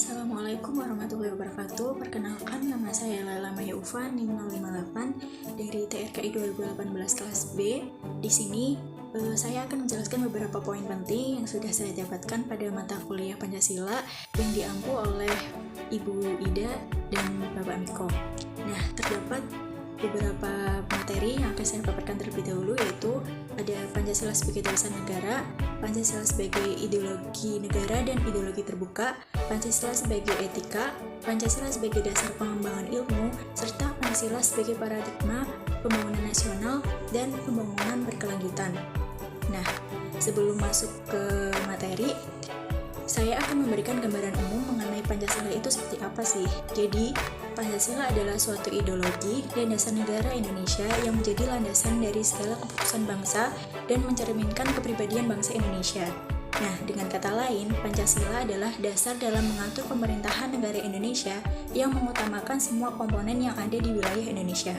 Assalamualaikum warahmatullahi wabarakatuh. Perkenalkan, nama saya Laila Maya Ufa, NIM 058 dari TRKI 2018 kelas B. Di sini saya akan menjelaskan beberapa poin penting yang sudah saya dapatkan pada mata kuliah Pancasila yang diampu oleh Ibu Ida dan Bapak Miko. Nah, terdapat beberapa materi yang akan saya paparkan terlebih dahulu, yaitu ada Pancasila sebagai dasar negara, Pancasila sebagai ideologi negara dan ideologi terbuka, Pancasila sebagai etika, Pancasila sebagai dasar pengembangan ilmu, serta Pancasila sebagai paradigma pembangunan nasional dan pembangunan berkelanjutan. Nah, sebelum masuk ke materi, saya akan memberikan gambaran umum mengenai Pancasila itu seperti apa sih. Jadi, Pancasila adalah suatu ideologi dan dasar negara Indonesia yang menjadi landasan dari segala keputusan bangsa dan mencerminkan kepribadian bangsa Indonesia. Nah, dengan kata lain, Pancasila adalah dasar dalam mengatur pemerintahan negara Indonesia yang mengutamakan semua komponen yang ada di wilayah Indonesia.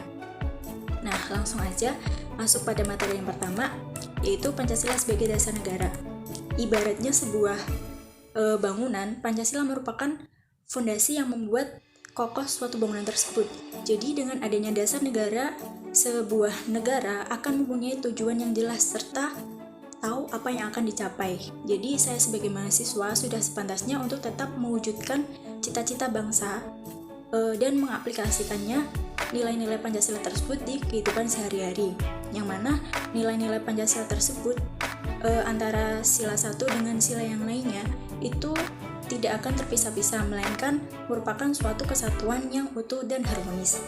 Nah, langsung aja masuk pada materi yang pertama, yaitu Pancasila sebagai dasar negara. Ibaratnya sebuah bangunan, Pancasila merupakan fondasi yang membuat kokoh suatu bangunan tersebut. Jadi dengan adanya dasar negara, sebuah negara akan mempunyai tujuan yang jelas serta tahu apa yang akan dicapai. Jadi saya sebagai mahasiswa sudah sepantasnya untuk tetap mewujudkan cita-cita bangsa dan mengaplikasikannya nilai-nilai Pancasila tersebut di kehidupan sehari-hari. Yang mana nilai-nilai Pancasila tersebut antara sila satu dengan sila yang lainnya itu tidak akan terpisah-pisah, melainkan merupakan suatu kesatuan yang utuh dan harmonis.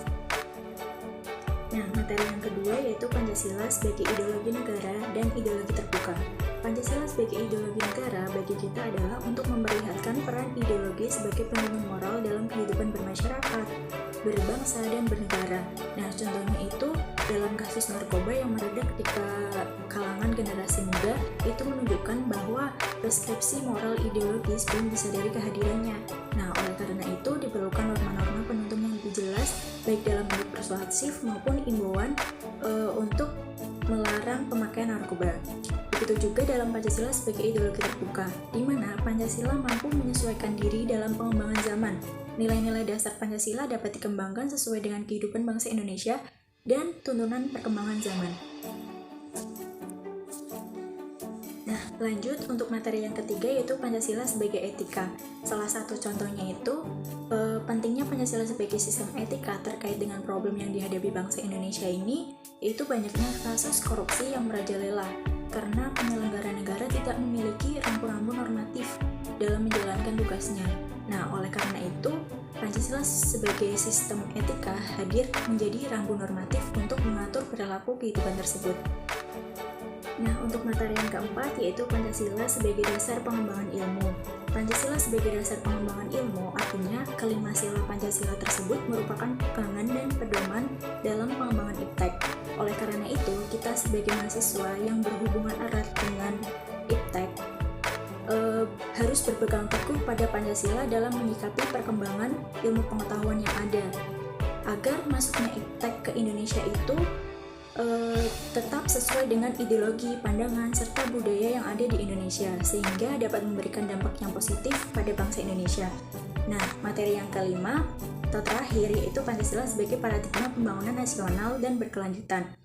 Nah, materi yang kedua yaitu Pancasila sebagai ideologi negara dan ideologi terbuka. Pancasila sebagai ideologi negara bagi kita adalah untuk memperlihatkan peran ideologi sebagai penunjang moral dalam kehidupan bermasyarakat, berbangsa, dan bernegara. Nah, contohnya itu dalam kasus narkoba yang meredak di kalangan generasi muda, itu menunjukkan bahwa preskripsi moral ideologis belum disadari kehadirannya. Nah, oleh karena itu diperlukan norma-norma penuntun yang lebih jelas, baik dalam bentuk persuasif maupun imbauan untuk melarang pemakaian narkoba. Begitu juga dalam Pancasila sebagai ideologi terbuka, di mana Pancasila mampu menyesuaikan diri dalam pengembangan zaman. Nilai-nilai dasar Pancasila dapat dikembangkan sesuai dengan kehidupan bangsa Indonesia dan tuntunan perkembangan zaman. Nah, lanjut untuk materi yang ketiga yaitu Pancasila sebagai etika. Salah satu contohnya itu pentingnya Pancasila sebagai sistem etika terkait dengan problem yang dihadapi bangsa Indonesia ini, yaitu banyaknya kasus korupsi yang merajalela karena penyelenggara negara tidak memiliki rambu-rambu normatif dalam menjalankan tugasnya. Nah, oleh karena itu, Pancasila sebagai sistem etika hadir menjadi rambu normatif untuk mengatur perilaku kehidupan tersebut. Nah, untuk materi yang keempat yaitu Pancasila sebagai dasar pengembangan ilmu. Pancasila sebagai dasar pengembangan ilmu artinya kelima sila Pancasila tersebut merupakan pegangan dan pedoman dalam pengembangan iptek. Oleh karena itu, kita sebagai mahasiswa yang berhubungan erat dengan iptek harus berpegang teguh pada Pancasila dalam menyikapi perkembangan ilmu pengetahuan yang ada, agar masuknya iptek ke Indonesia itu tetap sesuai dengan ideologi, pandangan, serta budaya yang ada di Indonesia, sehingga dapat memberikan dampak yang positif pada bangsa Indonesia. Nah, materi yang kelima atau terakhir yaitu Pancasila sebagai paradigma pembangunan nasional dan berkelanjutan.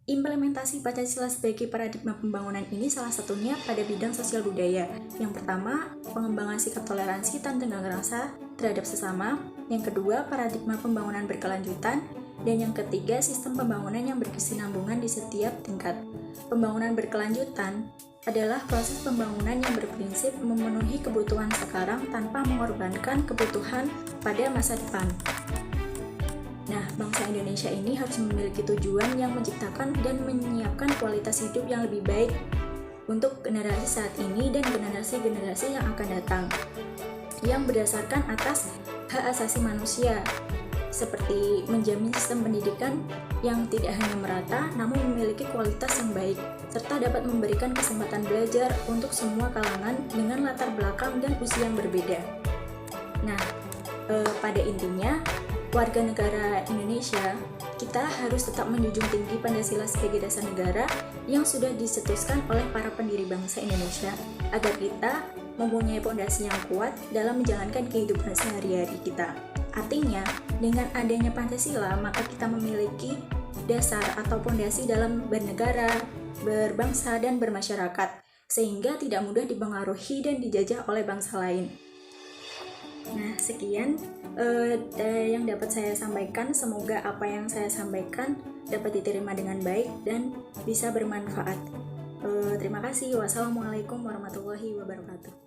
Implementasi Pancasila sebagai paradigma pembangunan ini salah satunya pada bidang sosial budaya. Yang pertama, pengembangan sikap toleransi dan tenggang rasa terhadap sesama. Yang kedua, paradigma pembangunan berkelanjutan. Dan yang ketiga, sistem pembangunan yang berkesinambungan di setiap tingkat. Pembangunan berkelanjutan adalah proses pembangunan yang berprinsip memenuhi kebutuhan sekarang tanpa mengorbankan kebutuhan pada masa depan. Nah, bangsa Indonesia ini harus memiliki tujuan yang menciptakan dan menyiapkan kualitas hidup yang lebih baik untuk generasi saat ini dan generasi-generasi yang akan datang, yang berdasarkan atas hak asasi manusia, seperti menjamin sistem pendidikan yang tidak hanya merata namun memiliki kualitas yang baik, serta dapat memberikan kesempatan belajar untuk semua kalangan dengan latar belakang dan usia yang berbeda. Nah, pada intinya, warga negara Indonesia, kita harus tetap menjunjung tinggi Pancasila sebagai dasar negara yang sudah dicetuskan oleh para pendiri bangsa Indonesia, agar kita mempunyai pondasi yang kuat dalam menjalankan kehidupan sehari-hari kita. Artinya, dengan adanya Pancasila, maka kita memiliki dasar atau pondasi dalam bernegara, berbangsa, dan bermasyarakat, sehingga tidak mudah dipengaruhi dan dijajah oleh bangsa lain. Nah, sekian yang dapat saya sampaikan. Semoga apa yang saya sampaikan dapat diterima dengan baik dan bisa bermanfaat. Terima kasih. Wassalamualaikum warahmatullahi wabarakatuh.